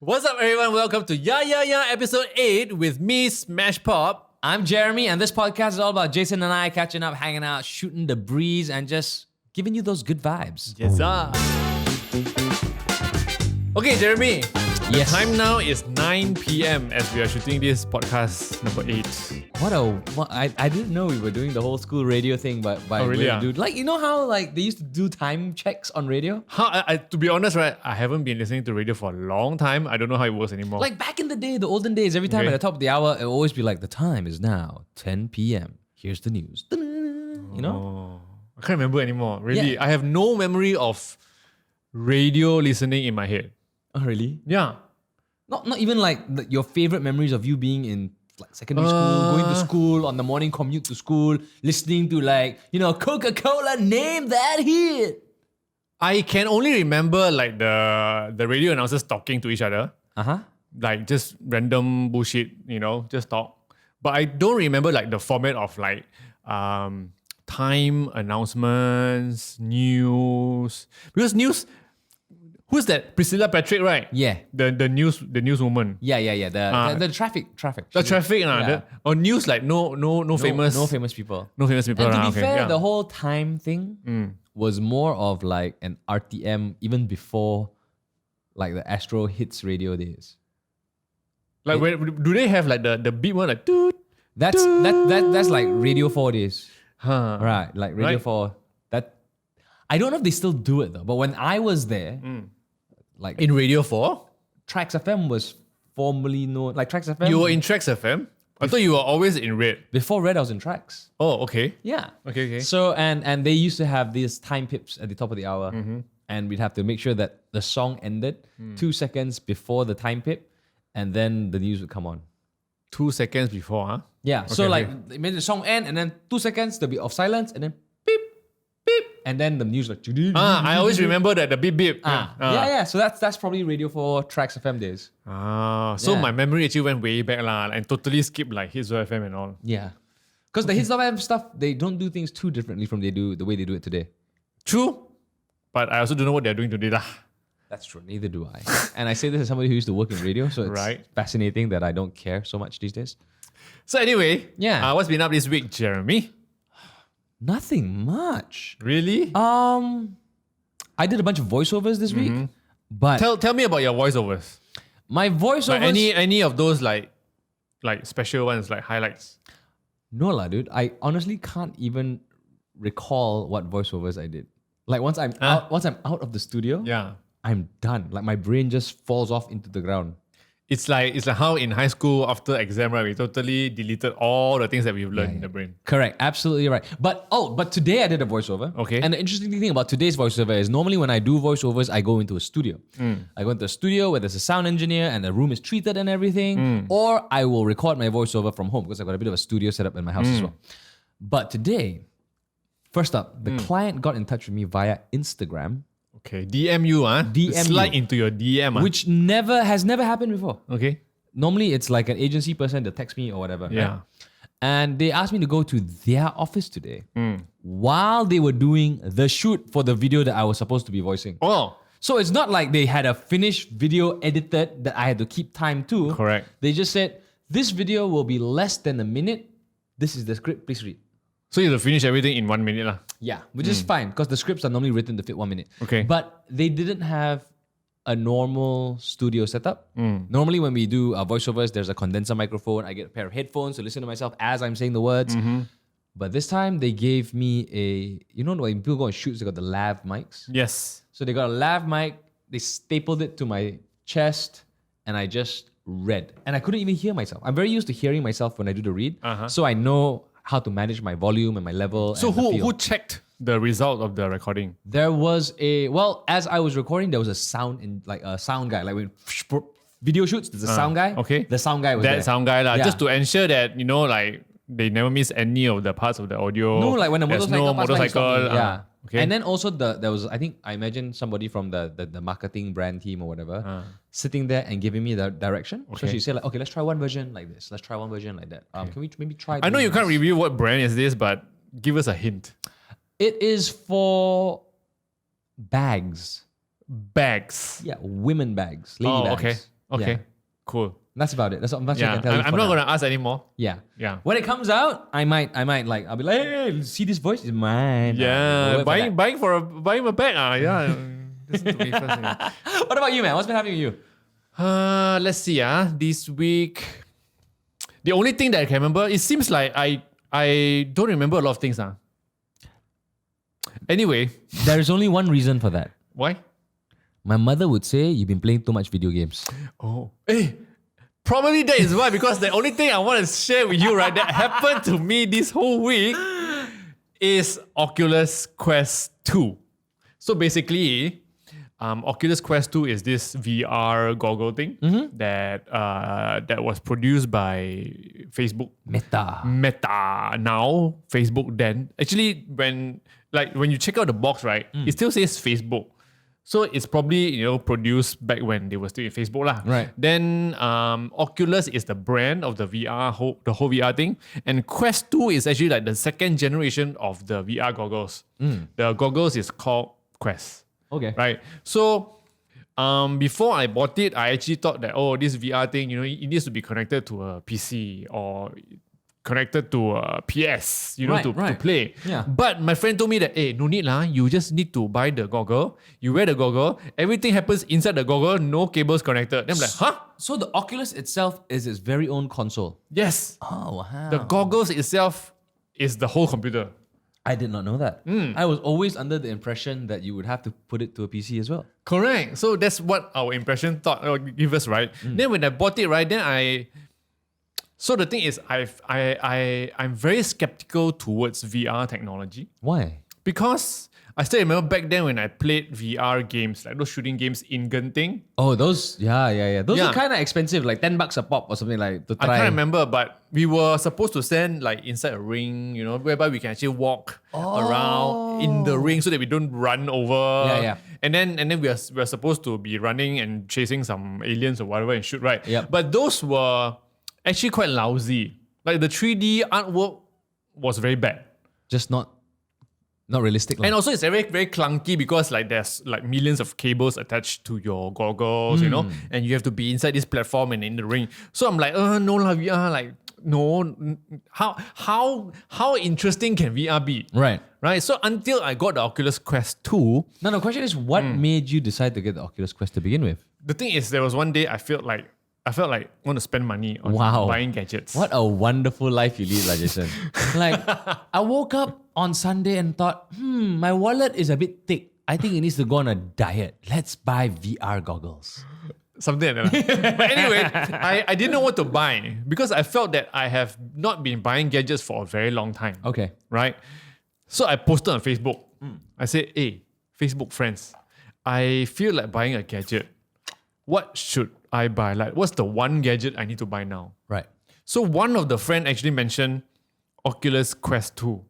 What's up, everyone? Welcome to Ya episode 8 with me, Smash Pop. I'm Jeremy, and this podcast is all about Jason and I catching up, hanging out, shooting the breeze, and just giving you those good vibes. Yes, sir. Okay, Jeremy. Yes. The time now is 9 p.m. as we are shooting this podcast number 8. I didn't know we were doing the whole school radio thing, but really, yeah? dude. Like, you know how like they used to do time checks on radio? To be honest, right, I haven't been listening to radio for a long time. I don't know how it works anymore. Like back in the day, the olden days, every time Okay. at the top of the hour, it would always be like, the time is now 10 p.m. Here's the news. You know? I can't remember anymore. Really, Yeah. I have no memory of radio listening in my head. Oh, really? Yeah. Not even like your favorite memories of you being in like secondary school, going to school on the morning commute to school, listening to like, Coca-Cola, name that hit. I can only remember like the radio announcers talking to each other. Uh-huh. Like just random bullshit, just talk. But I don't remember like the format of like time announcements, news. Because news, who's that? Priscilla Patrick, right? Yeah. The newswoman. Yeah. The traffic. The traffic, Yeah. or news like no famous. No famous people. No famous people. And to be okay, fair, yeah. the whole time thing was more of like an RTM even before like the Astro Hits radio days. Like do they have like the beat one like toot? That's like Radio 4 days. Huh. Right, like Radio Right. 4. That I don't know if they still do it though, but when I was there, like In Radio 4? Trax FM was formerly known, like Trax FM. You were in Trax FM? I thought you were always in Red. Before Red, I was in Trax. Oh, okay. Yeah. Okay. So and they used to have these time pips at the top of the hour, and we'd have to make sure that the song ended 2 seconds before the time pip, and then the news would come on. 2 seconds before, huh? Yeah. So Okay, like okay. they made the song end, and then 2 seconds there'll be of silence, and then beep, beep, and then the news like. I always remember that the beep beep. Yeah. So that's probably Radio 4 Trax FM days. So Yeah. my memory actually went way back lah, and totally skipped like Hits FM and all. Yeah. Because the Hits FM stuff, they don't do things too differently from the way they do it today. True, but I also don't know what they're doing today lah. That's true. Neither do I. And I say this as somebody who used to work in radio, so it's Right. fascinating that I don't care so much these days. So anyway, Yeah. what's been up this week, Jeremy? Nothing much. Really? I did a bunch of voiceovers this week, but Tell me about your voiceovers. my voiceovers. Like any of those like special ones, like highlights. No lah, dude. I honestly can't even recall what voiceovers I did. Like once I'm out of the studio, Yeah. I'm done. Like my brain just falls off into the ground. It's like how in high school after exam, right, we totally deleted all the things that we've learned in the brain. Correct, absolutely right. But today I did a voiceover. Okay. And the interesting thing about today's voiceover is normally when I do voiceovers, I go into a studio. I go into a studio where there's a sound engineer and the room is treated and everything. Or I will record my voiceover from home because I've got a bit of a studio set up in my house as well. But today, first up, the client got in touch with me via Instagram, Okay, DM you, DM slide you. into your DM, which has never happened before. Okay. Normally, it's like an agency person that texts me or whatever. Yeah. Right? And they asked me to go to their office today while they were doing the shoot for the video that I was supposed to be voicing. Oh, So it's not like they had a finished video edited that I had to keep time to. correct. They just said, this video will be less than a minute. This is the script, please read. So you have to finish everything in 1 minute lah. Yeah, which is fine because the scripts are normally written to fit 1 minute. Okay. But they didn't have a normal studio setup. Normally when we do voiceovers, there's a condenser microphone. I get a pair of headphones to listen to myself as I'm saying the words. But this time they gave me when people go on shoots, they got the lav mics. Yes. So they got a lav mic, they stapled it to my chest, and I just read. And I couldn't even hear myself. I'm very used to hearing myself when I do the read. So I know how to manage my volume and my level. So and the feel. who checked the result of the recording? There was as I was recording, there was a sound guy. Like when video shoots, there's a sound guy. Okay. The sound guy was That there. sound guy lah, Yeah. just to ensure that like they never miss any of the parts of the audio. No, like when the There's motorcycle no passed by, he stopped me. motorcycle. Yeah. Okay. And then also there was, I imagine somebody from the marketing brand team or whatever sitting there and giving me the direction. So Okay. she said like, okay, let's try one version like this. Let's try one version like that. Can we maybe try? I know doing you can't this? review what brand is this, but give us a hint. It is for bags. Bags. Yeah, women bags, lady bags. Okay. Okay. Yeah. Cool. That's about it. That's what I Yeah. can tell you. I'm for not now. gonna ask anymore. Yeah. Yeah. When it comes out, I might like, I'll be like, hey, see this voice is mine. Yeah. Wait for that. Buying a bag. Yeah. Listen to me first. Yeah. What about you, man? What's been happening with you? Let's see. This week, the only thing that I can remember, it seems like I don't remember a lot of things. Anyway, There is only one reason for that. why? My mother would say you've been playing too much video games. Oh, hey, probably that is why, because the only thing I want to share with you, right, that happened to me this whole week is Oculus Quest 2. So basically, Oculus Quest 2 is this VR goggle thing that was produced by Facebook. Meta now, Facebook then. Actually, when you check out the box, right, it still says Facebook. So it's probably produced back when they were still in Facebook lah. Right. Then Oculus is the brand of the VR the whole VR thing, and Quest 2 is actually like the second generation of the VR goggles. The goggles is called Quest. Okay. Right. So before I bought it, I actually thought that this VR thing, it needs to be connected to a PC or connected to a PS, to play. Yeah. But my friend told me that, no need lah, you just need to buy the goggle, you wear the goggle, everything happens inside the goggle, no cables connected. Then I'm like, huh? So the Oculus itself is its very own console. Yes. Oh, wow. The goggles itself is the whole computer. I did not know that. I was always under the impression that you would have to put it to a PC as well. Correct. So that's what our impression thought give us, right? Then when I bought it, right, so the thing is, I'm very skeptical towards VR technology Why? because I still remember back then when I played VR games, like those shooting games in Genting. Oh, those, yeah. Those Yeah. are kind of expensive, like $10 a pop or something like to I try. can't remember, but we were supposed to stand like inside a ring, whereby we can actually walk around in the ring so that we don't run over. Yeah. And then we are supposed to be running and chasing some aliens or whatever and shoot, right? Yep. But those were actually quite lousy. Like the 3D artwork was very bad. Just not realistic. And also it's very, very clunky because like there's like millions of cables attached to your goggles, and you have to be inside this platform and in the ring. So I'm like, no lah, VR, like, no. How interesting can VR be? Right. Right? So until I got the Oculus Quest 2, Now the question is, what made you decide to get the Oculus Quest to begin with? the thing is there was one day I felt like I want to spend money on Wow. buying gadgets. What a wonderful life you lead, lah, Jason. Like, I woke up on Sunday and thought, my wallet is a bit thick. I think it needs to go on a diet. Let's buy VR goggles. Something like that. But anyway, I didn't know what to buy because I felt that I have not been buying gadgets for a very long time. Okay. Right? So I posted on Facebook. I said, hey, Facebook friends, I feel like buying a gadget. What should I buy? Like, what's the one gadget I need to buy now? Right. So one of the friends actually mentioned Oculus Quest 2.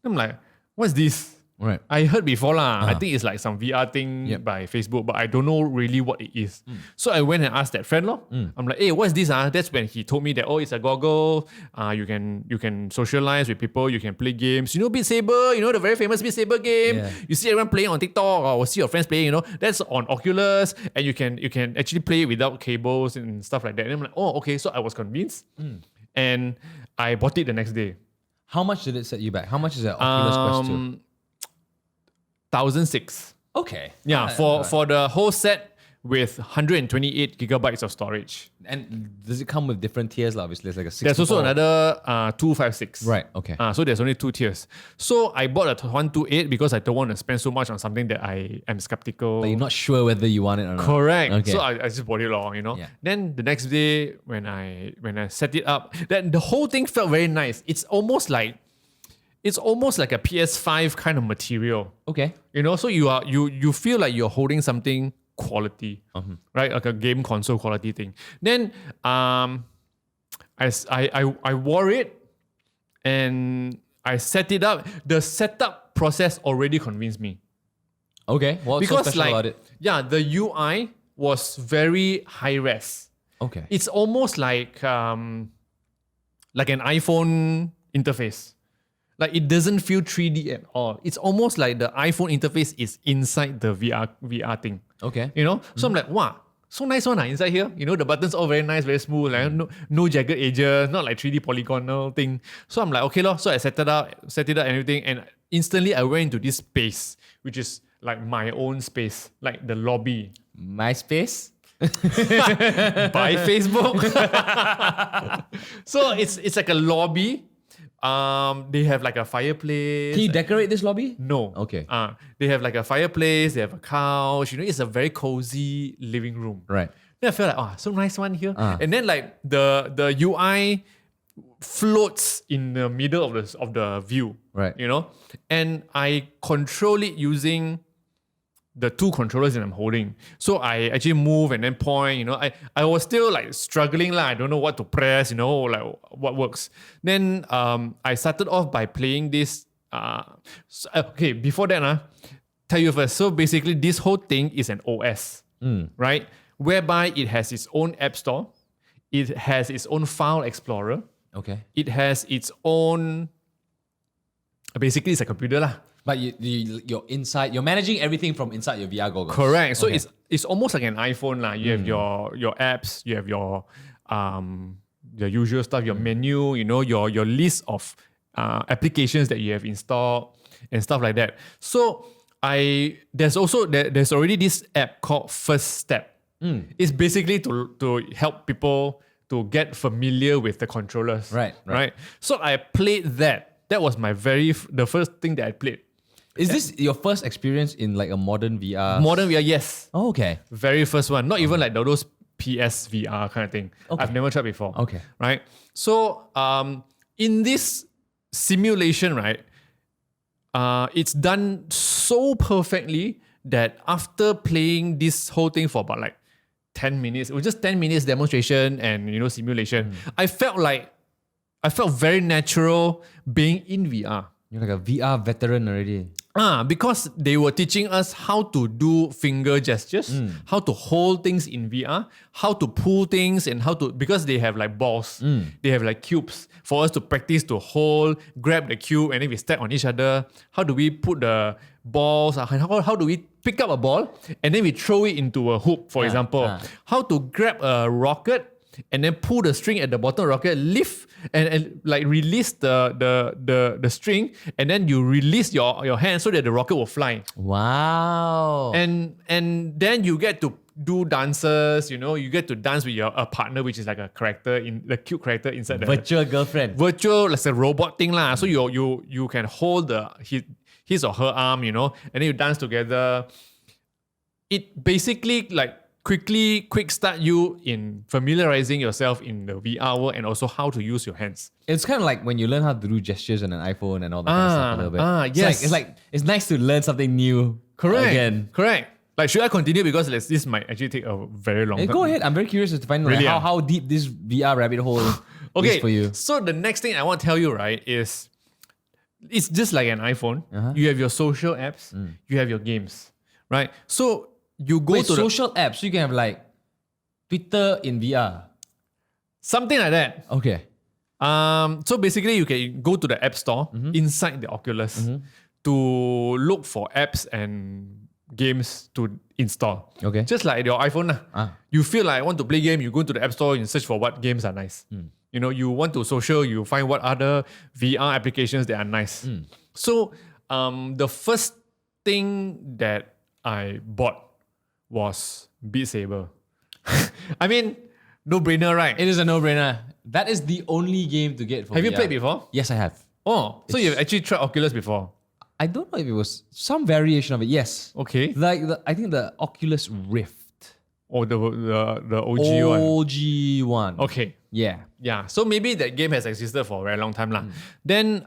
I'm like, what's this? Right. I heard before lah. I think it's like some VR thing Yep. by Facebook, but I don't know really what it is. So I went and asked that friend lor. I'm like, hey, what's this? That's when he told me that it's a goggle. You can socialize with people. You can play games. Beat Saber. The very famous Beat Saber game. Yeah. You see everyone playing on TikTok or see your friends playing. That's on Oculus, and you can actually play it without cables and stuff like that. And I'm like, oh, okay. So I was convinced, and I bought it the next day. How much did it set you back? How much is that Oculus Quest 2? 1,006. Okay. Yeah, for the whole set with 128 gigabytes of storage. And does it come with different tiers? Obviously, it's like a 64. There's also another 256. Right, okay. So there's only 2 tiers. So I bought a 128 because I don't want to spend so much on something that I am skeptical. But you're not sure whether you want it or not. Correct. Okay. So I just bought it all, Yeah. Then the next day when I set it up, then the whole thing felt very nice. It's almost like a PS5 kind of material. Okay. So you feel like you're holding something quality, right? Like a game console quality thing. Then I wore it and I set it up. The setup process already convinced me. Okay. What's so special about it? Yeah, the UI was very high res. Okay. It's almost like an iPhone interface. Like it doesn't feel 3D at all. It's almost like the iPhone interface is inside the VR thing. Okay. So I'm like, wow, so nice one inside here. You know, the buttons all very nice, very smooth, like no jagged edges, not like 3D polygonal thing. So I'm like, okay lor. So I set it up and everything, and instantly I went into this space, which is like my own space, like the lobby. MySpace? By Facebook. So it's like a lobby. They have like a fireplace. Can you decorate this lobby? No. Okay. They have like a fireplace, they have a couch, you know, it's a very cozy living room. Right. Then I felt like, so nice one here. And then like the UI floats in the middle of the view. Right. You know? And I control it using the two controllers that I'm holding. So I actually move and then point, you know. I was still like struggling, I don't know what to press, you know, like what works. Then I started off by playing this. Okay, before that, tell you first. So basically, this whole thing is an OS, right? Whereby it has its own app store, it has its own file explorer, Okay. it has its own. Basically, it's a computer lah. But you're inside, you're managing everything from inside your VR goggles. Correct. So Okay. it's almost like an iPhone lah. You have your apps, you have your usual stuff, your menu, you know, your list of applications that you have installed and stuff like that. So there's already this app called First Step. It's basically to help people to get familiar with the controllers. Right. So I played that. That was the first thing that I played. Is this your first experience in like a modern VR? Modern VR, yes. Oh, okay. Very first one. Not even like those PS VR kind of thing. Okay. I've never tried before. Okay. Right? So in this simulation, right, it's done so perfectly that after playing this whole thing for about like 10 minutes, it was just 10 minutes demonstration and, you know, simulation. I felt very natural being in VR. You're like a VR veteran already. Because they were teaching us how to do finger gestures, how to hold things in VR, how to pull things, and because they have like balls, they have like cubes for us to practice to hold, grab the cube, and then we step on each other. How do we put the balls? How do we pick up a ball and then we throw it into a hoop, for example? How to grab a rocket and then pull the string at the bottom of the rocket, lift and like release the string, and then you release your hand so that the rocket will fly. Wow. And then you get to do dances, you know, you get to dance with a partner, which is like a character in the cute character inside the Virtual girlfriend. virtual, like a robot thing lah. So you can hold his or her arm, you know, and then you dance together. It basically like quick start you in familiarizing yourself in the VR world and also how to use your hands. It's kind of like when you learn how to do gestures on an iPhone and all that kind of stuff a little bit. Yes. It's nice to learn something new. Again. Correct. Like, should I continue? Because this might actually take a very long time. Go ahead. I'm very curious to find Really, like, how deep this VR rabbit hole Okay, is for you. so the next thing I want to tell you, right, is it's just like an iPhone. You have your social apps, you have your games, right? So you go Wait, to social apps. So you can have like Twitter in VR. something like that. Okay. So basically, you can go to the App Store inside the Oculus to look for apps and games to install. Okay. Just like your iPhone. You feel like I want to play game, you go to the App Store and search for what games are nice. You know, you want to social, you find what other VR applications that are nice. So the first thing that I bought was Beat Saber. I mean, no brainer, right? It is a no-brainer. That is the only game to get for Have you VR. played before? Yes, I have. Oh, so you've actually tried Oculus before? I don't know if it was some variation of it. Yes. Okay. Like I think the Oculus Rift. Or the OG one? OG one. Okay. Yeah. Yeah, so maybe that game has existed for a very long time lah. Then,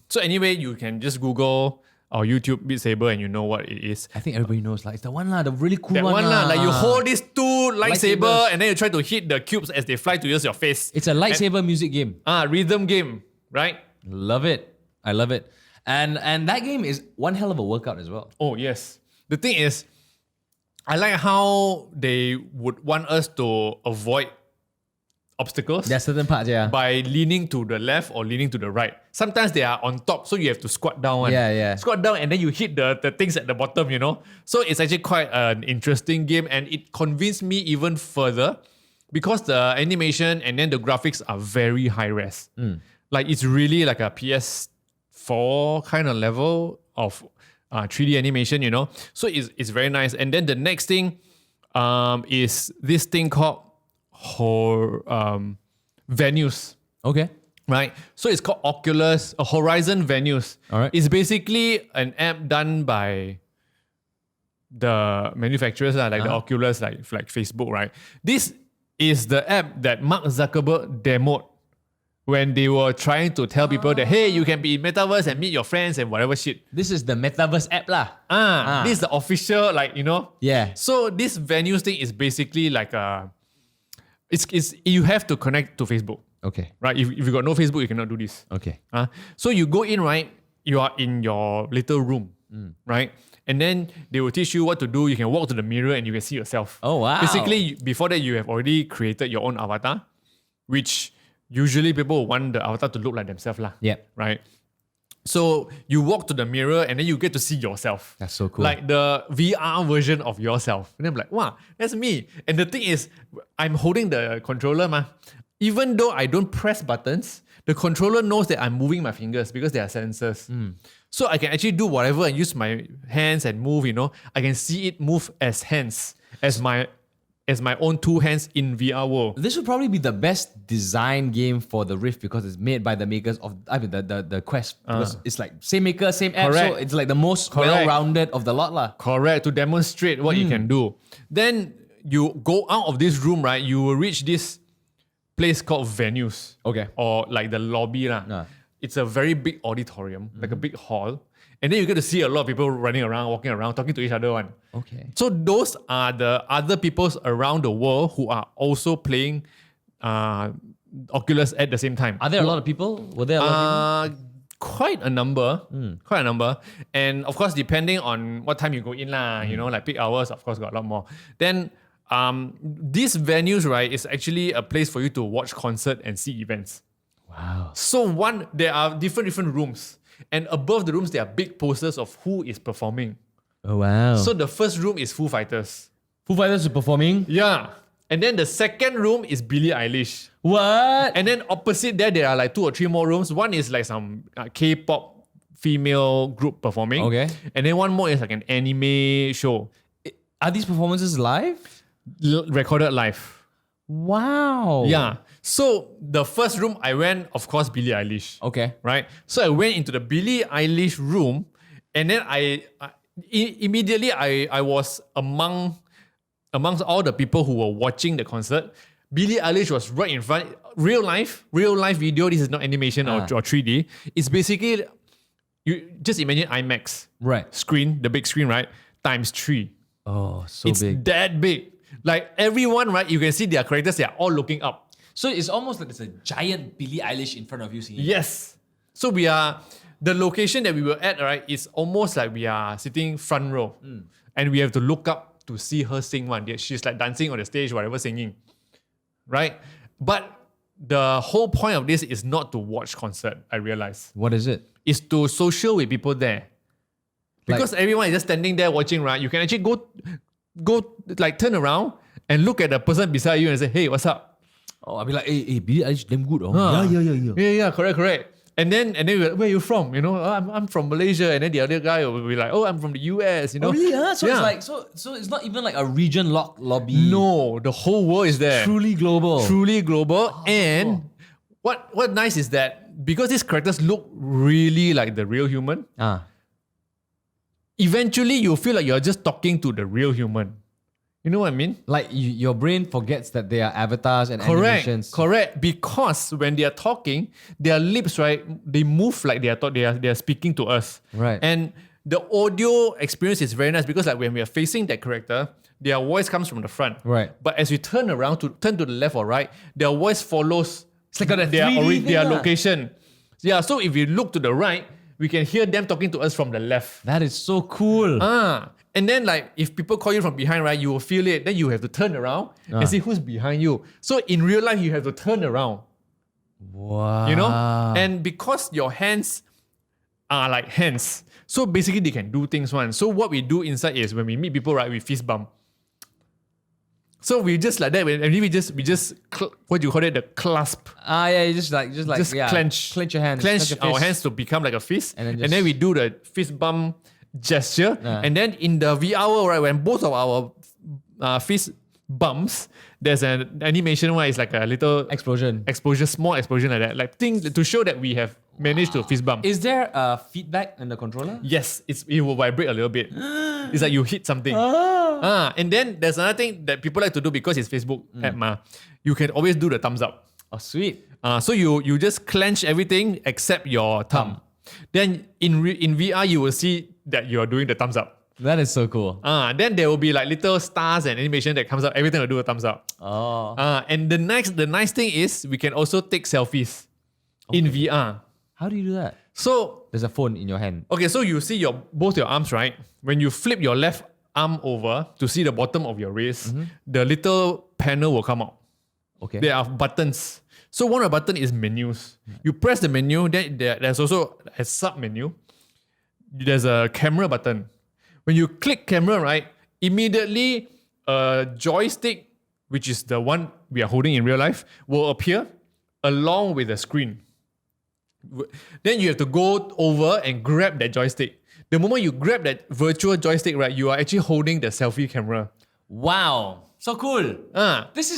so anyway, you can just Google or YouTube Beat Saber and you know what it is. I think everybody knows. Like it's the one lah, the really cool That one lah, like you hold these two lightsaber Lightsabers. and then you try to hit the cubes as they fly towards your face. It's a lightsaber music game. Rhythm game, right? Love it. I love it. And that game is one hell of a workout as well. Oh yes. The thing is, I like how they would want us to avoid obstacles. There are certain parts, yeah. By leaning to the left or leaning to the right. Sometimes they are on top, so you have to squat down. Yeah. Squat down and then you hit the things at the bottom, you know. So it's actually quite an interesting game, and it convinced me even further because the animation and then the graphics are very high res. Like it's really like a PS4 kind of level of 3D animation, you know. So it's very nice. And then the next thing is this thing called venues. Okay. Right? So it's called Oculus Horizon Venues. All right. It's basically an app done by the manufacturers, like the Oculus, like Facebook, right? This is the app that Mark Zuckerberg demoed when they were trying to tell people that, hey, you can be in Metaverse and meet your friends and whatever shit. This is the Metaverse app lah. This is the official, like, you know. Yeah. So this venues thing is basically like it's you have to connect to Facebook. Okay. Right? If you got no Facebook, you cannot do this. Okay. So you go in, right? You are in your little room, right? And then they will teach you what to do. You can walk to the mirror and you can see yourself. Oh, wow. Basically, before that, you have already created your own avatar, which usually people want the avatar to look like themselves lah. Yeah. Right? So you walk to the mirror and then you get to see yourself. That's so cool. Like the VR version of yourself. And I'm like, wow, that's me. And the thing is, I'm holding the controller, ma. Even though I don't press buttons, the controller knows that I'm moving my fingers because they are sensors. So I can actually do whatever and use my hands and move, you know. I can see it move as hands, as my own two hands in VR world. This would probably be the best design game for the Rift because it's made by the makers of the Quest. Because it's like same maker, same app, Correct. so it's like the most Correct. well-rounded of the lot lah. Correct, to demonstrate what you can do. Then you go out of this room, right? You will reach this place called venues. Okay. Or like the lobby lah. It's a very big auditorium, like a big hall. And then you get to see a lot of people running around, walking around, talking to each other one. Okay. So those are the other peoples around the world who are also playing Oculus at the same time. Are there a lot of people? Were there a lot of people? Quite a number. Quite a number. And of course, depending on what time you go in lah, you know, like peak hours, of course, got a lot more. Then these venues, right, is actually a place for you to watch concert and see events. Wow. So there are different rooms. And above the rooms, there are big posters of who is performing. Oh, wow. So the first room is Foo Fighters. Foo Fighters are performing? Yeah. And then the second room is Billie Eilish. What? And then opposite there are like 2 or 3 more rooms. One is like some K-pop female group performing. Okay. And then one more is like an anime show. Are these performances live? Recorded live. Wow. Yeah. So the first room I went, of course, Billie Eilish. Okay. Right? So I went into the Billie Eilish room and then immediately I was amongst all the people who were watching the concert. Billie Eilish was right in front. Real life video. This is not animation or 3D. It's basically, you just imagine IMAX screen, the big screen, right? Times 3. Oh, so It's big. that big. Like everyone, right? You can see their characters, they are all looking up. So it's almost like there's a giant Billie Eilish in front of you singing. Yes. So the location that we were at, right, is almost like we are sitting front row. And we have to look up to see her sing one. She's like dancing on the stage, whatever, singing. Right? But the whole point of this is not to watch concert, I realize. What is it? It's to social with people there. Because everyone is just standing there watching, right? You can actually go like turn around and look at the person beside you and say, hey, what's up? Oh, I'll be like, hey, Billie Eilish damn good. Oh. Yeah, correct. And then we're like, where are you from? You know, I'm from Malaysia. And then the other guy will be like, oh, I'm from the US. You know, Oh, really? Huh? So yeah. it's like so it's not even like a region locked lobby. No, the whole world is there. Truly global. Truly global. Oh, And cool. what nice is that because these characters look really like the real human, eventually you feel like you're just talking to the real human. You know what I mean? Like your brain forgets that they are avatars and Correct. animations. Correct. Because when they are talking, their lips, right, they move like they are speaking to us. Right. And the audio experience is very nice because like when we are facing that character, their voice comes from the front. Right. But as we turn to the left or right, their voice follows It's like a 3D their thing, location. Yeah. So if you look to the right, we can hear them talking to us from the left. That is so cool. And then like if people call you from behind, right, you will feel it. Then you have to turn around and see who's behind you. So in real life, you have to turn around. Wow. You know? And because your hands are like hands, so basically they can do things one. So what we do inside is when we meet people, right, we fist bump. So we just like that, and we just what do you call it? The clasp. Yeah, just clench your hands. Clench our hands to become like a fist. And And then we do the fist bump gesture. And then in the VR world, right, when both of our fist bumps, there's an animation where it's like a little explosion, small explosion like that, like things to show that we have managed to fist bump. Is there feedback in the controller? Yes, it will vibrate a little bit. It's like you hit something. And then there's another thing that people like to do because it's Facebook app. You can always do the thumbs up. Oh, sweet. So you just clench everything except your thumb. Then in VR, you will see that you're doing the thumbs up. That is so cool. Then there will be like little stars and animation that comes up. Everything will do a thumbs up. And the nice thing is we can also take selfies in VR. How do you do that? So there's a phone in your hand. Okay, so you see both your arms, right? When you flip your left arm over to see the bottom of your wrist, the little panel will come out. Okay. There are buttons. So one of the buttons is menus. You press the menu, then there's also a sub menu. There's a camera button. When you click camera, right, immediately a joystick, which is the one we are holding in real life, will appear along with the screen. Then you have to go over and grab that joystick. The moment you grab that virtual joystick, right, you are actually holding the selfie camera. Wow. So cool. This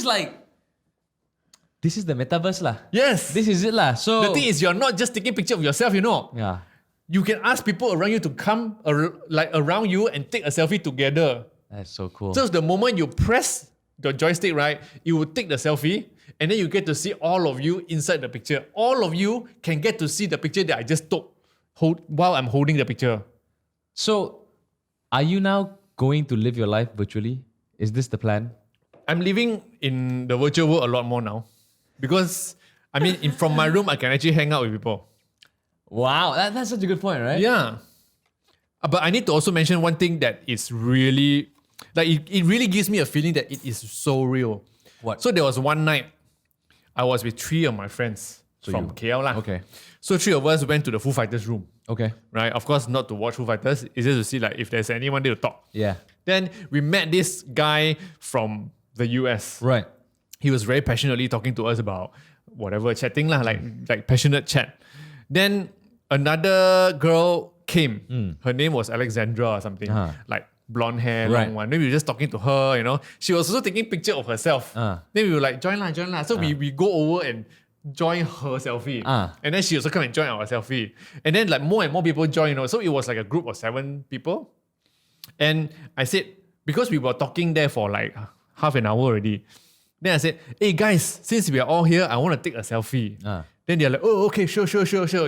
is the metaverse lah. Yes. This is it lah. So the thing is, you're not just taking picture of yourself, you know. Yeah. You can ask people around you to come around you and take a selfie together. That's so cool. So the moment you press the joystick, right, it will take the selfie, and then you get to see all of you inside the picture. All of you can get to see the picture that I just took while I'm holding the picture. So, are you now going to live your life virtually? Is this the plan? I'm living in the virtual world a lot more now. Because, I mean, from my room, I can actually hang out with people. Wow, that's such a good point, right? Yeah. But I need to also mention one thing that is really, like, it really gives me a feeling that it is so real. What? So there was one night, I was with 3 of my friends from KL lah. Okay. So 3 of us went to the Foo Fighters room. Okay. Right? Of course, not to watch Foo Fighters. It's just to see like if there's anyone there to talk. Yeah. Then we met this guy from the US. Right. He was very passionately talking to us about whatever, chatting lah, like passionate chat. Then another girl came. Her name was Alexandra or something. Like blonde hair, long one. Maybe we were just talking to her, you know. She was also taking picture of herself. Then we were like, join lah. So we go over and join her selfie. And then she also come and join our selfie. And then like more and more people join, you know. So it was like a group of 7 people. And I said, because we were talking there for like half an hour already, then I said, hey guys, since we are all here, I want to take a selfie. Then they're like, oh, okay, sure,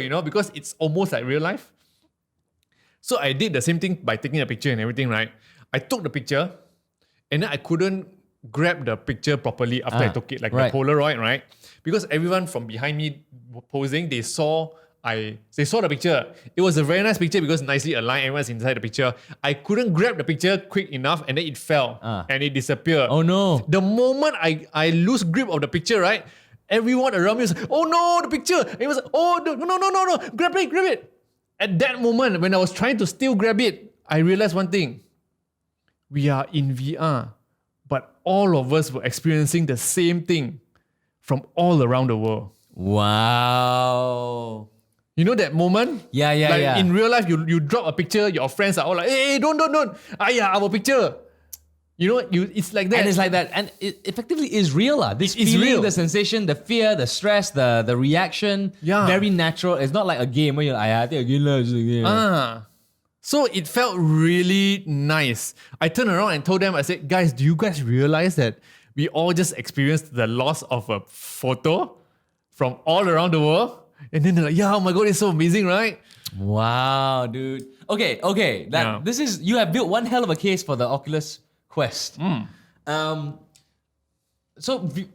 you know, because it's almost like real life. So I did the same thing by taking a picture and everything, right? I took the picture and then I couldn't grab the picture properly after I took it, like the Polaroid, right? Because everyone from behind me posing, they saw the picture. It was a very nice picture because nicely aligned, everyone's inside the picture. I couldn't grab the picture quick enough and then it fell and it disappeared. Oh no. The moment I lose grip of the picture, right? Everyone around me was like, oh no, the picture. And it was like, oh no, grab it. At that moment, when I was trying to still grab it, I realized one thing. We are in VR, but all of us were experiencing the same thing from all around the world. Wow. You know that moment? Yeah. In real life, you drop a picture, your friends are all like, hey, don't. Our picture. You know, it's like that. And it's like that. And it effectively is real. This feeling, real. the sensation, the fear, the stress, the reaction. Yeah. Very natural. It's not like a game where you're like, I think a game is a game. So it felt really nice. I turned around and told them, I said, guys, do you guys realize that we all just experienced the loss of a photo from all around the world? And then they're like, yeah, oh my God, it's so amazing, right? Wow, dude. Okay. This is, you have built one hell of a case for the Oculus Quest. So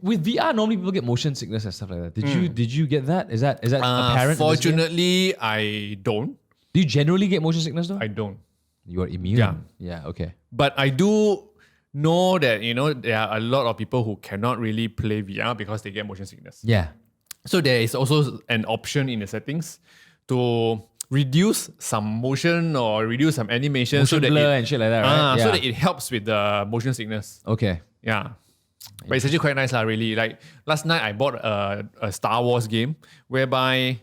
with VR, normally people get motion sickness and stuff like that. Did you get that? Is that apparent? Fortunately, I don't. Do you generally get motion sickness though? I don't. You are immune. Yeah. Yeah. Okay. But I do know that, there are a lot of people who cannot really play VR because they get motion sickness. Yeah. So there is also an option in the settings to reduce some motion or reduce some animation Motion blur and shit like that, right? so Yeah. that it helps with the motion sickness. Okay. Yeah. But it's actually quite nice, really. Like last night I bought a Star Wars game whereby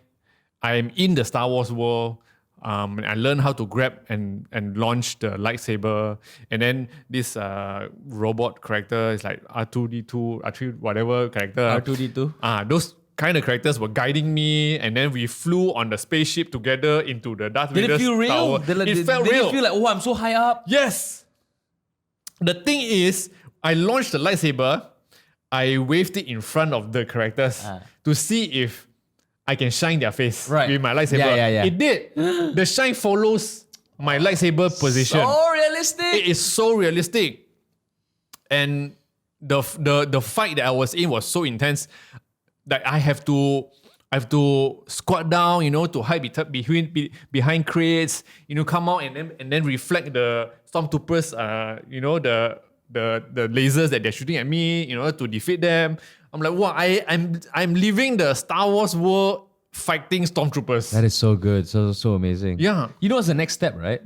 I'm in the Star Wars world. I learned how to grab and launch the lightsaber. And then this robot character is like R2D2, R3, whatever character. R2D2. Those kind of characters were guiding me, and then we flew on the spaceship together into the Darth Did Vader's it feel real? tower. It felt real. Did it feel like, oh, I'm so high up? Yes. The thing is, I launched the lightsaber. I waved it in front of the characters to see if I can shine their face with my lightsaber. Yeah. It did. The shine follows my lightsaber position. So realistic. It is so realistic. And the fight that I was in was so intense that I have to squat down, to hide behind crates, come out and then reflect the stormtroopers, the lasers that they're shooting at me, to defeat them. I'm like, wow, I'm living the Star Wars world fighting stormtroopers. That is so good. So amazing. Yeah. You know what's the next step, right?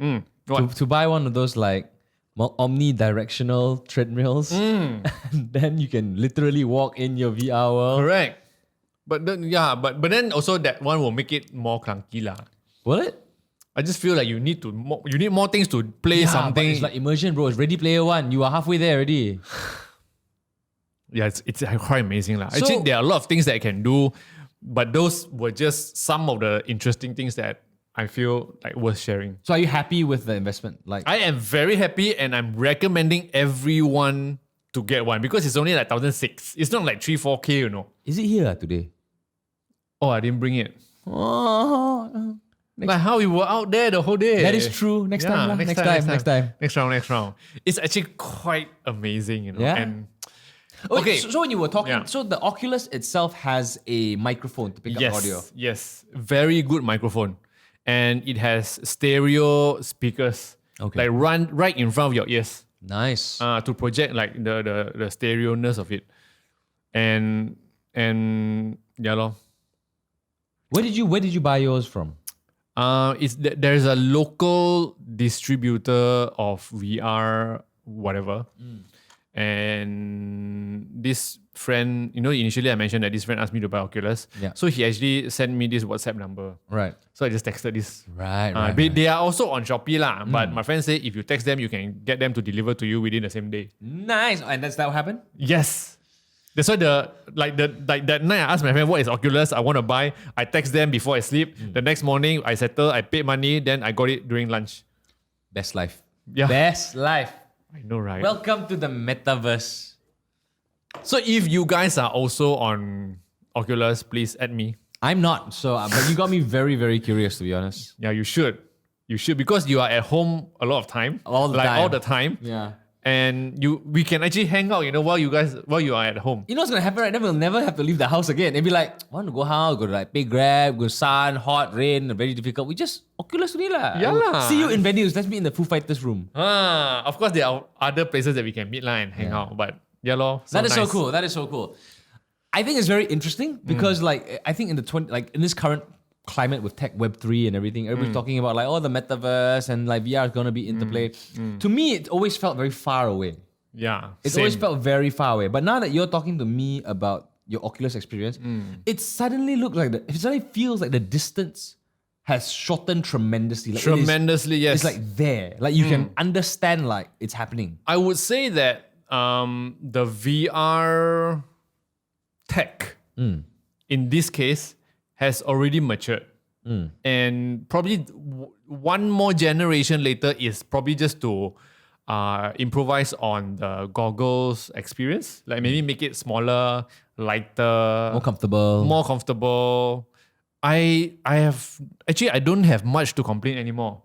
What? To buy one of those like omnidirectional treadmills. And then you can literally walk in your VR world. Correct. But then also that one will make it more clunky lah. Will it? I just feel like you need more things to play But something. it's like immersion, bro. It's Ready Player One. You are halfway there already. Yeah, it's quite amazing lah. Actually, there are a lot of things that I can do, but those were just some of the interesting things that I feel like worth sharing. So are you happy with the investment? Like, I am very happy, and I'm recommending everyone to get one because it's only like 1,600. It's not like 3-4K, is it here today? Oh, I didn't bring it. Oh, Like how we were out there the whole day. that is true. Next time. Next time. Next round. It's actually quite amazing, Yeah. And Okay. So when you were talking, Yeah. so the Oculus itself has a microphone to pick up audio. Yes, very good microphone, and it has stereo speakers. Okay. Like run right in front of your ears. Nice. To project like the stereo-ness of it, and yeah lor. Where did you buy yours from? There's a local distributor of VR whatever. And this friend, initially I mentioned that this friend asked me to buy Oculus. Yeah. So he actually sent me this WhatsApp number. Right. So I just texted this. Right. They are also on Shopee lah. But my friend said if you text them, you can get them to deliver to you within the same day. Nice. And that's that what happened? Yes. That's why that night I asked my friend what is Oculus I want to buy. I text them before I sleep. The next morning I settle, I paid money, then I got it during lunch. Best life. Yeah. Best life. I know, right? Welcome to the Metaverse. So if you guys are also on Oculus, please add me. I'm not. So, but you got me very, very curious, to be honest. Yeah, you should. You should because you are at home a lot of time. All the time. All the time. Yeah. And we can actually hang out, while you are at home. You know what's gonna happen right now? We'll never have to leave the house again. They'll be like, I want to go out, go to like pay Grab, go sun, hot, rain, very difficult. We just Oculus only lah. Yeah lah. See you in venues. Let's meet in the Foo Fighters room. Of course there are other places that we can meet and hang out. But yeah lor. That is nice. so cool. That is so cool. I think it's very interesting because I think in this current climate with tech Web3 and everything, everybody's talking about like the Metaverse and like VR is gonna be interplayed. To me, it always felt very far away. Yeah. It's always felt very far away. But now that you're talking to me about your Oculus experience, it suddenly feels like the distance has shortened tremendously. Like tremendously, yes. It's like there. Like you can understand like it's happening. I would say that the VR tech in this case has already matured. And probably one more generation later is probably just to improvise on the goggles experience. Like maybe make it smaller, lighter, More comfortable. I don't have much to complain anymore.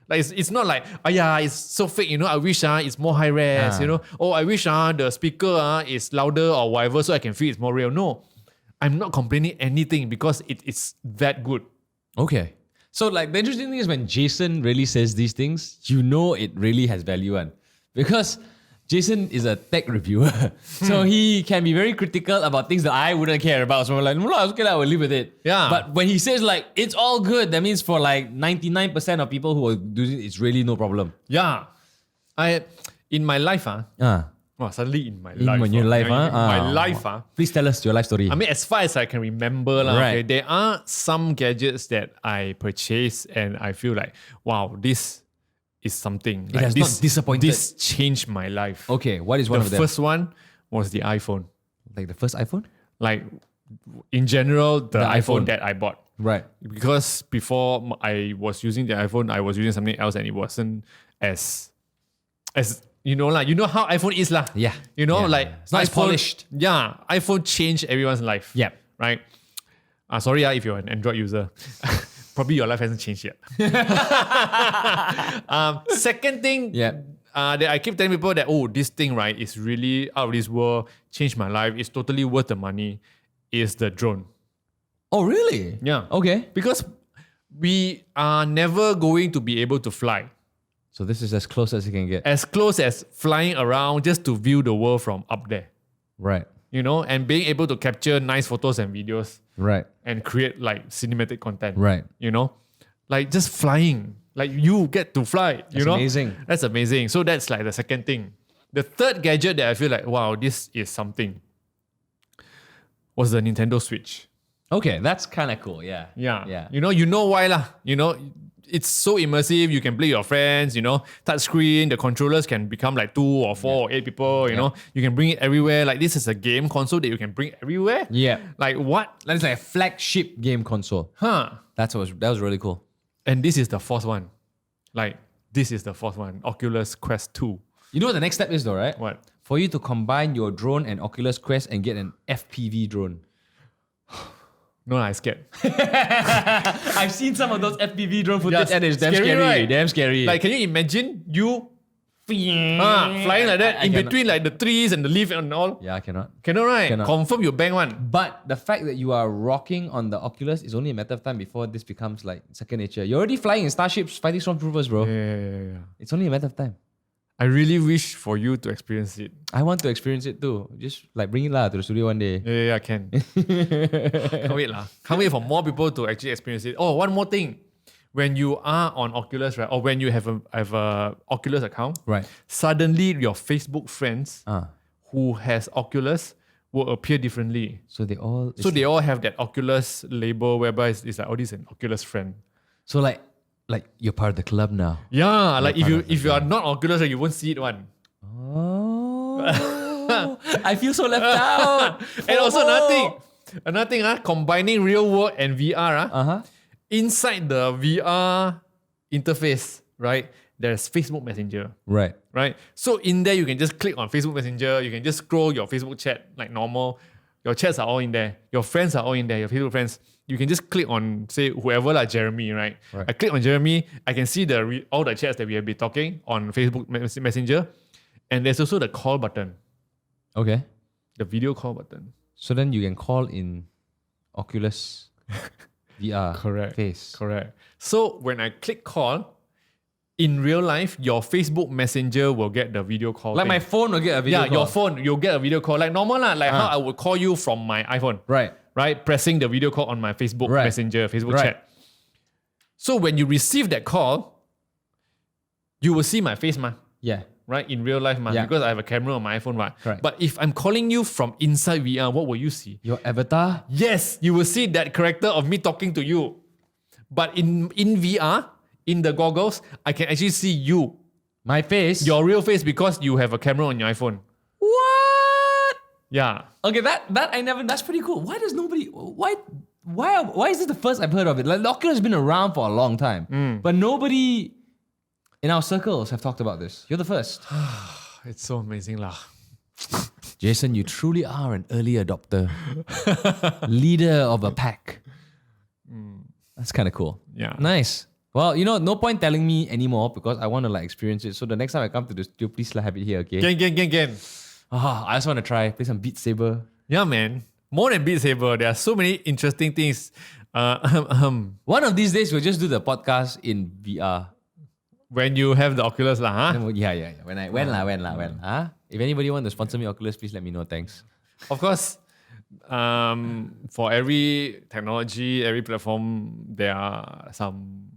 Like it's not like it's so fake, I wish it's more high res, I wish the speaker is louder or whatever so I can feel it's more real. No, I'm not complaining anything because it's that good. Okay. So like the interesting thing is when Jason really says these things, you know it really has value, and because Jason is a tech reviewer, so he can be very critical about things that I wouldn't care about. So I'm like, no, it's okay, I will live with it. Yeah. But when he says like it's all good, that means for like 99% of people who are doing it, it's really no problem. Yeah. In my life, suddenly in my life. In your life, in my life, Please tell us your life story. I mean, as far as I can remember, Right. okay, there are some gadgets that I purchased and I feel like, wow, this is something. Like has this, not disappointed. This changed my life. Okay, what is one The of them? first one was the iPhone. Like the first iPhone? Like, in general, the iPhone. iPhone that I bought. Right. Because before I was using the iPhone, I was using something else and it wasn't as you know how iPhone is lah. Yeah. You know, Yeah. like It's not as iPhone- polished. Yeah, iPhone changed everyone's life. Yep. Right. Sorry, if you're an Android user, probably your life hasn't changed yet. Second thing, Yeah. that I keep telling people that this thing right is really out of this world, changed my life. It's totally worth the money. Is the drone. Oh, really? Yeah. Okay. Because we are never going to be able to fly. So this is as close as you can get. As close as flying around just to view the world from up there. Right. You know, and being able to capture nice photos and videos Right. and create like cinematic content. Right. You know? Like just flying. Like you get to fly. That's amazing. That's amazing. So that's like the second thing. The third gadget that I feel like, wow, this is something, was the Nintendo Switch. Okay, that's kind of cool. Yeah. Yeah. Yeah. You know why lah. You know, it's so immersive. You can play with your friends, you know, touch screen, the controllers can become like 2 or 4 or 8 people, you know. You can bring it everywhere. Like this is a game console that you can bring everywhere. Yeah. Like what? That's like a flagship game console. Huh. That was really cool. And this is the fourth one. Like this is the fourth one. Oculus Quest 2. You know what the next step is though, right? What? For you to combine your drone and Oculus Quest and get an FPV drone. No, I'm scared. I've seen some of those FPV drone footage Yeah, and it's damn scary, scary. right? Damn scary. Like, can you imagine you flying like that I in cannot. between like the trees and the leaf and all? Yeah, I cannot. Cannot, right? Cannot. Confirm you bang one. But the fact that you are rocking on the Oculus is only a matter of time before this becomes like second nature. You're already flying in starships, fighting stormtroopers, bro. Yeah. It's only a matter of time. I really wish for you to experience it. I want to experience it too. Just like bring it to the studio one day. Yeah, I can. Can't wait lah. Can't wait for more people to actually experience it. Oh, one more thing. When you are on Oculus, right, or when you have a Oculus account, Right. suddenly your Facebook friends who has Oculus will appear differently. So they all. So they all have that Oculus label whereby it's like, oh, this is an Oculus friend. So like you're part of the club now. Yeah, like part of if you are not Oculus, right, you won't see it one. Oh, I feel so left out. And also another thing, combining real world and VR, inside the VR interface, right, there's Facebook Messenger, Right. right? So in there, you can just click on Facebook Messenger, you can just scroll your Facebook chat like normal. Your chats are all in there. Your friends are all in there, your Facebook friends. You can just click on, say, whoever, like Jeremy, right? I click on Jeremy, I can see all the chats that we have been talking on Facebook Messenger. And there's also the call button, Okay. the video call button. So then you can call in Oculus VR. Correct. Face. Correct. So when I click call, in real life, your Facebook Messenger will get the video call. Like thing. my phone will get a video Yeah, call. your phone, you'll get a video call. Like normal, like how I would call you from my iPhone. Right. Right? Pressing the video call on my Facebook Right. Messenger, Facebook Right. chat. So when you receive that call, you will see my face, Yeah. right? In real life, Yeah. because I have a camera on my iPhone, Correct. But if I'm calling you from inside VR, what will you see? Your avatar. Yes, you will see that character of me talking to you. But in VR, in the goggles, I can actually see you, My face. your real face, because you have a camera on your iPhone. What? Yeah. Okay, that I never. That's pretty cool. Why does nobody? Why is this the first I've heard of it? Like the Oculus has been around for a long time, but nobody in our circles have talked about this. You're the first. It's so amazing lah. Jason, you truly are an early adopter, leader of a pack. That's kind of cool. Yeah. Nice. Well, no point telling me anymore because I want to experience it. So the next time I come to the studio, please have it here, okay? Again. I just want to play some Beat Saber. Yeah, man. More than Beat Saber, there are so many interesting things One of these days, we'll just do the podcast in VR. When you have the Oculus lah, huh? Yeah. When lah. If anybody want to sponsor me Oculus, please let me know. Thanks. Of course, for every technology, every platform, there are some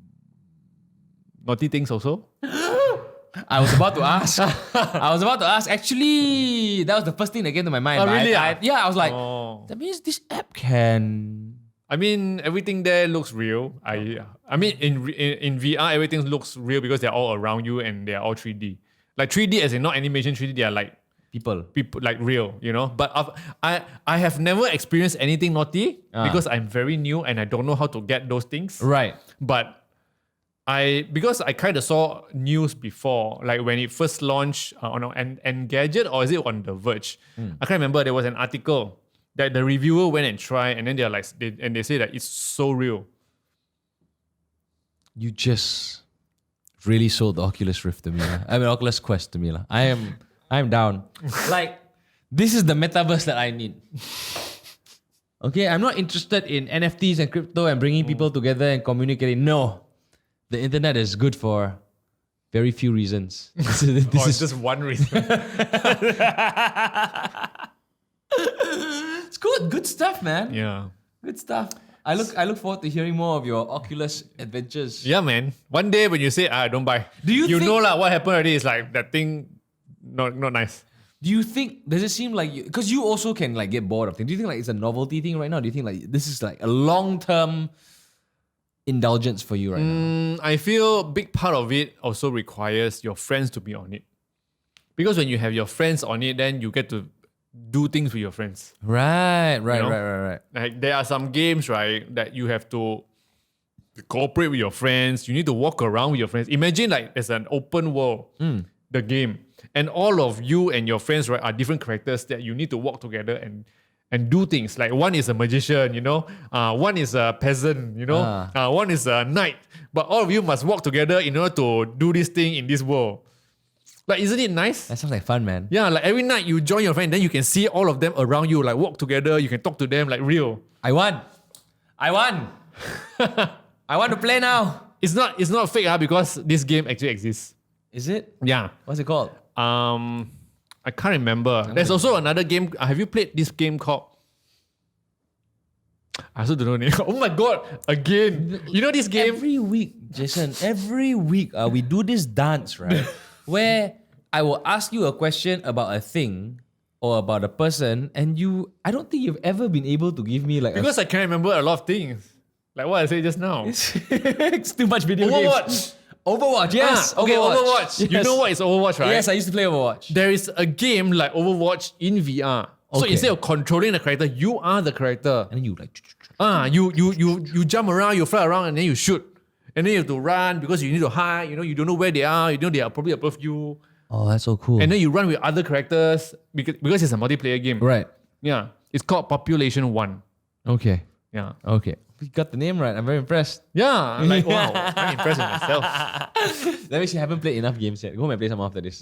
naughty things also. I was about to ask. Actually, that was the first thing that came to my mind. Oh, But really? I was like, Oh. that means this app can. I mean, everything there looks real. I mean, in VR, everything looks real because they're all around you and they're all 3D. Like 3D as in not animation 3D, they are like People. like real, you know. But I have never experienced anything naughty because I'm very new and I don't know how to get those things. Right. But because I kind of saw news before, like when it first launched on Engadget or is it on The Verge? I can't remember. There was an article that the reviewer went and tried, and then they're like, they say that it's so real. You just really sold the Oculus Rift to me. I mean, Oculus Quest to me. I am down. Like, this is the metaverse that I need. Okay, I'm not interested in NFTs and crypto and bringing people together and communicating. No, the internet is good for very few reasons. This It's just one reason. It's good stuff, man. Yeah. Good stuff. I look forward to hearing more of your Oculus adventures. Yeah, man. One day when you say, don't buy. Do you think- know lah what happened already is like that thing not nice. Do you think, does it seem like you, because you also can like get bored of things. Do you think like it's a novelty thing right now? Do you think like this is like a long-term indulgence for you right now? I feel big part of it also requires your friends to be on it. Because when you have your friends on it, then you get to do things with your friends. Right. know? Like there are some games, right, that you have to cooperate with your friends. You need to walk around with your friends. Imagine like there's an open world, the game. And all of you and your friends, right, are different characters that you need to walk together and do things. Like one is a magician, you know. One is a peasant, you know. One is a knight. But all of you must work together in order to do this thing in this world. Like, isn't it nice? That sounds like fun, man. Yeah, like every night you join your friend, then you can see all of them around you, like walk together, you can talk to them like real. I won. I want to play now. It's not fake because this game actually exists. Is it? Yeah. What's it called? I can't remember. There's also another game. Have you played this game called? I also don't know the name. Oh my god! Again, you know this game? Every week, Jason. Every week, we do this dance, right? Where I will ask you a question about a thing or about a person, and I don't think you've ever been able to give me like Because I can't remember a lot of things. Like what I said just now. it's too much video games. Overwatch, yes. Okay, Overwatch. Yes. You know what is Overwatch, right? Yes, I used to play Overwatch. There is a game like Overwatch in VR. So Okay. instead of controlling the character, you are the character. And then you like... You jump around, you fly around, and then you shoot. And then you have to run because you need to hide. You know, you don't know where they are. You know they are probably above you. Oh, that's so cool. And then you run with other characters because it's a multiplayer game. Right. Yeah. It's called Population 1. Okay. Yeah. Okay. We got the name right. I'm very impressed. Yeah. I'm like, wow. I'm impressed with myself. That means you haven't played enough games yet. Go home and play some after this.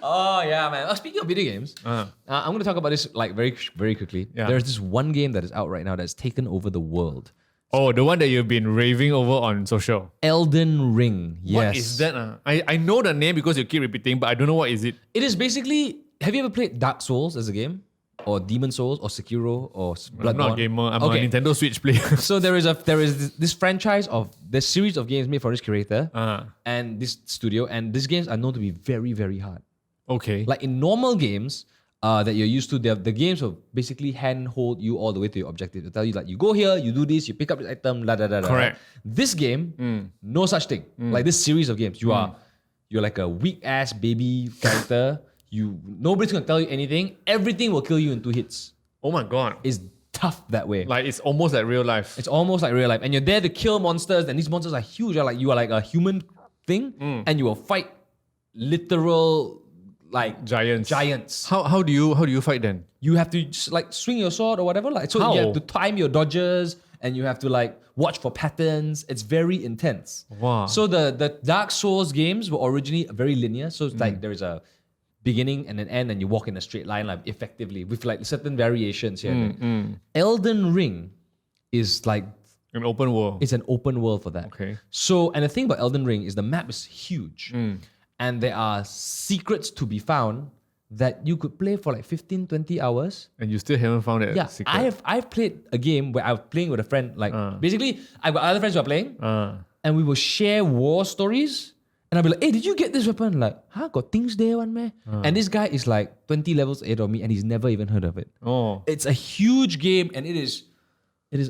Oh, yeah, man. Speaking of video games, I'm going to talk about this like very, very quickly. Yeah. There's this one game that is out right now that's taken over the world. Oh, the one that you've been raving over on social. Elden Ring. Yes. What is that? I know the name because you keep repeating, but I don't know what is it. It is basically... Have you ever played Dark Souls as a game? Or Demon Souls? Or Sekiro? Or Bloodborne? I'm not a gamer. I'm a Nintendo Switch player. So there is this franchise of this series of games made for this creator and this studio, and these games are known to be very, very hard. Okay. Like in normal games that you're used to, the games will basically handhold you all the way to your objective. They'll tell you like, you go here, you do this, you pick up this item, la da da da. Correct. This game, no such thing. Like this series of games, you're like a weak ass baby character. Nobody's gonna tell you anything. Everything will kill you in 2 hits. Oh my god. It's tough that way. Like it's almost like real life. It's almost like real life. And you're there to kill monsters, and these monsters are huge. You are like a human thing, and you will fight literal like Giants. Giants. How do you fight then? You have to just like swing your sword or whatever. Like so How? you have to time your dodges, and you have to like watch for patterns. It's very intense. Wow. So the Dark Souls games were originally very linear. So it's like there is a beginning and an end, and you walk in a straight line like effectively with like certain variations here. And there. Elden Ring is like An open world. it's an open world for that. Okay. So, and the thing about Elden Ring is the map is huge. And there are secrets to be found that you could play for like 15, 20 hours. And you still haven't found that Yeah, secret. I've played a game where I was playing with a friend. Like basically, I've got other friends who are playing, and we will share war stories. And I'll be like, "Hey, did you get this weapon?" Like, got things there, one man. And this guy is like 20 levels ahead of me, and he's never even heard of it. Oh. It's a huge game, and it is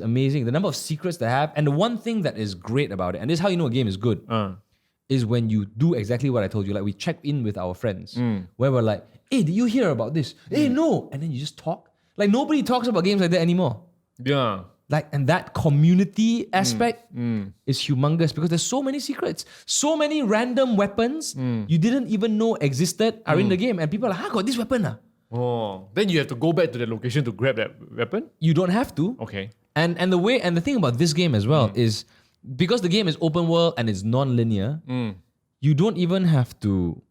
amazing. The number of secrets they have, and the one thing that is great about it, and this is how you know a game is good, is when you do exactly what I told you. Like we check in with our friends, where we're like, "Hey, did you hear about this?" "Hey, no," and then you just talk. Like nobody talks about games like that anymore. Yeah. Like, and that community aspect is humongous because there's so many secrets, so many random weapons you didn't even know existed are in the game, and people are like, got this weapon. Oh. Then you have to go back to the location to grab that weapon? You don't have to. Okay. And the thing about this game as well is because the game is open world and it's non-linear, you don't even have to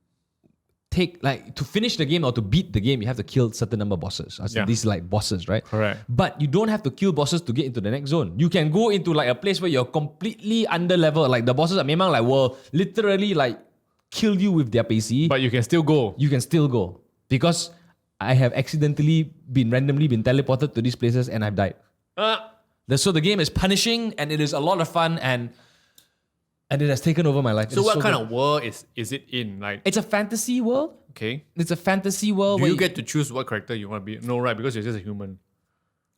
to finish the game or to beat the game, you have to kill certain number of bosses. These like bosses, right? Correct. But you don't have to kill bosses to get into the next zone. You can go into like a place where you're completely under level. Like the bosses are memang like will literally like kill you with their PC. But you can still go. You can still go. Because I have accidentally randomly been teleported to these places and I've died. So the game is punishing and it is a lot of fun and it has taken over my life. So what kind of world is it in? Like, It's a fantasy world. okay. It's a fantasy world. Do where you get to choose what character you want to be? No, right? Because you're just a human.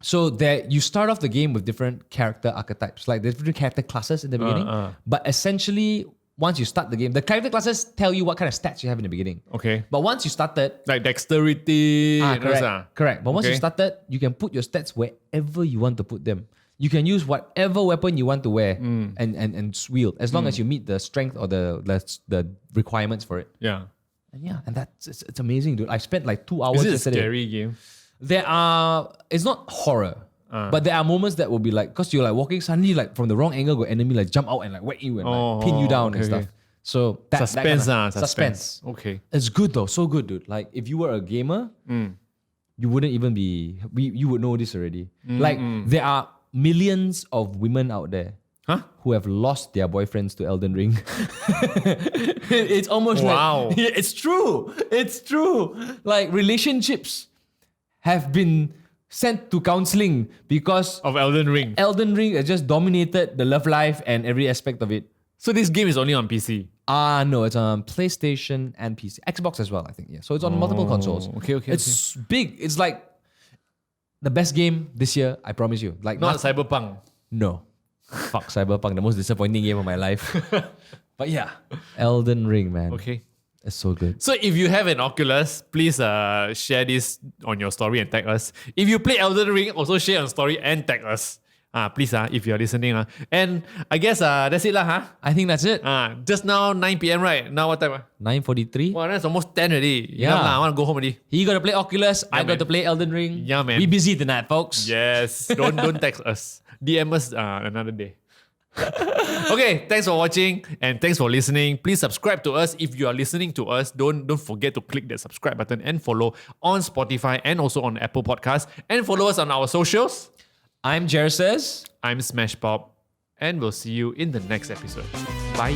So there, you start off the game with different character archetypes, like there's different character classes in the beginning. But essentially, once you start the game, the character classes tell you what kind of stats you have in the beginning. Okay. But once you started, Like dexterity. and those, correct. But once you Okay. started, you can put your stats wherever you want to put them. You can use whatever weapon you want to wear and wield, as long as you meet the strength or the requirements for it. Yeah. And it's amazing, dude. I spent like 2 hours Is it a yesterday. scary game? It's not horror, but there are moments that will be like, because you're like walking, suddenly like from the wrong angle, got enemy like jump out and like whack you and like pin you down and okay, stuff. okay. So Suspense. Okay. It's good though, so good, dude. Like if you were a gamer, you wouldn't even be, you would know this already. Like there are millions of women out there who have lost their boyfriends to Elden Ring. It's almost Wow. like, it's true. It's true. Like relationships have been sent to counseling because Of Elden Ring. Elden Ring has just dominated the love life and every aspect of it. So this game is only on PC. No, it's on PlayStation and PC. Xbox as well, I think. Yeah. So it's on multiple consoles. Okay. It's big. It's like the best game this year, I promise you. Like Not Cyberpunk. No. Fuck Cyberpunk, the most disappointing game of my life. But yeah, Elden Ring, man. Okay. It's so good. So if you have an Oculus, please share this on your story and tag us. If you play Elden Ring, also share on story and tag us. Please, if you're listening. And I guess that's it lah. I think that's it. Just now 9 p.m. right? Now what time? 9:43. Wow, that's almost 10 already. Yeah. Enough lah, I want to go home already. He got to play Oculus. I got man. to play Elden Ring. Yeah, man. We busy tonight, folks. Yes. Don't text us. DM us another day. Okay, thanks for watching and thanks for listening. Please subscribe to us if you are listening to us. Don't forget to click that subscribe button and follow on Spotify and also on Apple Podcasts. And follow us on our socials. I'm Jer Says. I'm Smash Pop, and we'll see you in the next episode. Bye.